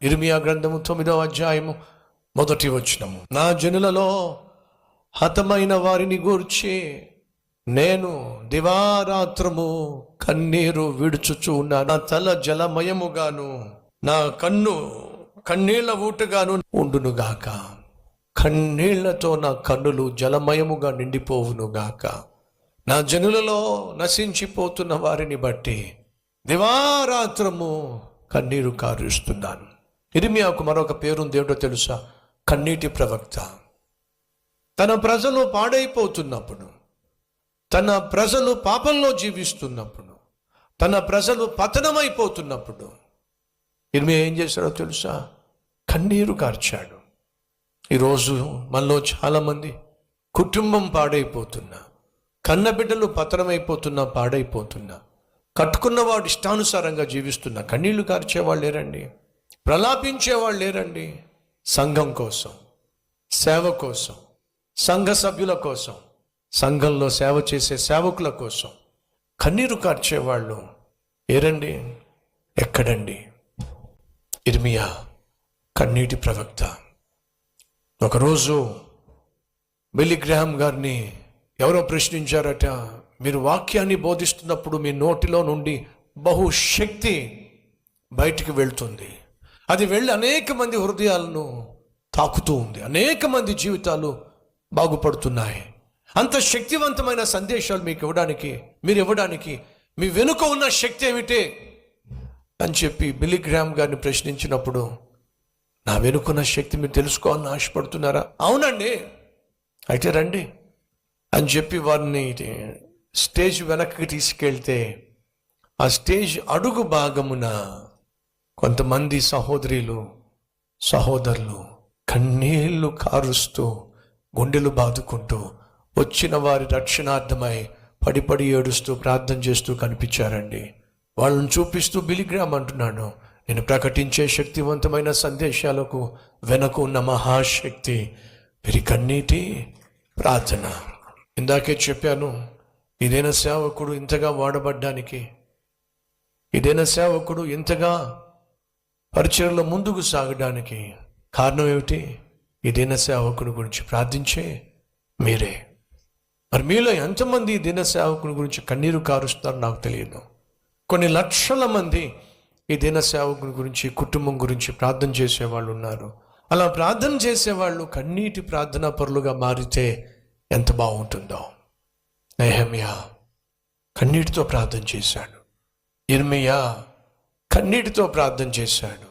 ఇర్మియా గ్రంథము 9వ అధ్యాయము 1వ వచనము. నా జనులలో హతమైన వారిని గూర్చి నేను దివారాత్రము కన్నీరు విడుచుచు ఉన్నాను. నా తల జలమయముగాను నా కన్ను కన్నీళ్ల ఊటగాను ఉండునుగాక. కన్నీళ్లతో నా కన్నులు జలమయముగా నిండిపోవునుగాక. నా జనులలో నశించిపోతున్న వారిని బట్టి దివారాత్రము కన్నీరు కారుస్తున్నాను. ఇర్మియాకు మరొక పేరుంది, ఏమిటో తెలుసా? కన్నీటి ప్రవక్త. తన ప్రజలు పాడైపోతున్నప్పుడు, తన ప్రజలు పాపంలో జీవిస్తున్నప్పుడు, తన ప్రజలు పతనమైపోతున్నప్పుడు ఇర్మియా ఏం చేశాడో తెలుసా? కన్నీరు కార్చాడు. ఈరోజు మనలో చాలామంది కుటుంబం పాడైపోతున్నా, కన్నబిడ్డలు పతనమైపోతున్నా, పాడైపోతున్నా, కట్టుకున్నవాడు ఇష్టానుసారంగా జీవిస్తున్నా కన్నీళ్లు కార్చేవాళ్ళు లేరండి, ప్రలాపించేవాళ్ళు లేరండి. సంఘం కోసం, సేవ కోసం, సంఘ సభ్యుల కోసం, సంఘంలో సేవ చేసే సేవకుల కోసం కన్నీరు కార్చేవాళ్ళు ఏరండి? ఎక్కడండి? ఇర్మియా కన్నీటి ప్రవక్త. ఒకరోజు బిల్లీ గ్రాహం గారిని ఎవరో ప్రశ్నించారట, మీరు వాక్యాన్ని బోధిస్తున్నప్పుడు మీ నోటిలో నుండి బహుశక్తి బయటికి వెళ్తుంది, అది వెళ్ళి అనేక మంది హృదయాలను తాకుతూ ఉంది, అనేక మంది జీవితాలు బాగుపడుతున్నాయి. అంత శక్తివంతమైన సందేశాలు మీకు ఇవ్వడానికి, మీరు ఇవ్వడానికి మీ వెనుక ఉన్న శక్తి ఏమిటే అని చెప్పి బిల్లీ గ్రాహం గారిని ప్రశ్నించినప్పుడు, నా వెనుకున్న శక్తి మీరు తెలుసుకోవాలని ఆశపడుతున్నారా? అవునండి, అయితే రండి అని చెప్పి వారిని స్టేజ్ వెనక్కి తీసుకెళ్తే ఆ స్టేజ్ అడుగు భాగమున కొంతమంది సహోదరులు కన్నీళ్లు కారుస్తూ, గుండెలు బాదుకుంటూ, వచ్చిన వారి రక్షణార్థమై పడి ఏడుస్తూ ప్రార్థన చేస్తూ కనిపించారండి. వాళ్ళని చూపిస్తూ బిల్లీ గ్రాహం అంటున్నాడు, నేను ప్రకటించే శక్తివంతమైన సందేశాలకు వెనక ఉన్న మహాశక్తి వీరి కన్నీటి ప్రార్థన. ఇందాకే చెప్పాను, ఇదైనా సేవకుడు ఇంతగా వాడబడ్డానికి, ఇదైనా సేవకుడు ఇంతగా పరిచయంలో ముందుకు సాగడానికి కారణం ఏమిటి? ఇదైనా సేవకుని గురించి ప్రార్థించే మీరే. మరి మీలో ఎంతమంది దిన సేవకుని గురించి కన్నీరు కారుస్తారో నాకు తెలియదు. కొన్ని లక్షల మంది ఈ దిన సేవకుని గురించి, కుటుంబం గురించి ప్రార్థన చేసేవాళ్ళు ఉన్నారు. అలా ప్రార్థన చేసేవాళ్ళు కన్నీటి ప్రార్థనా పరులుగా మారితే ఎంత బాగుంటుందో. నెహెమ్యా కన్నీటితో ప్రార్థన చేశాడు, ఇర్మియా కన్నీటితో ప్రార్థన చేశాడు.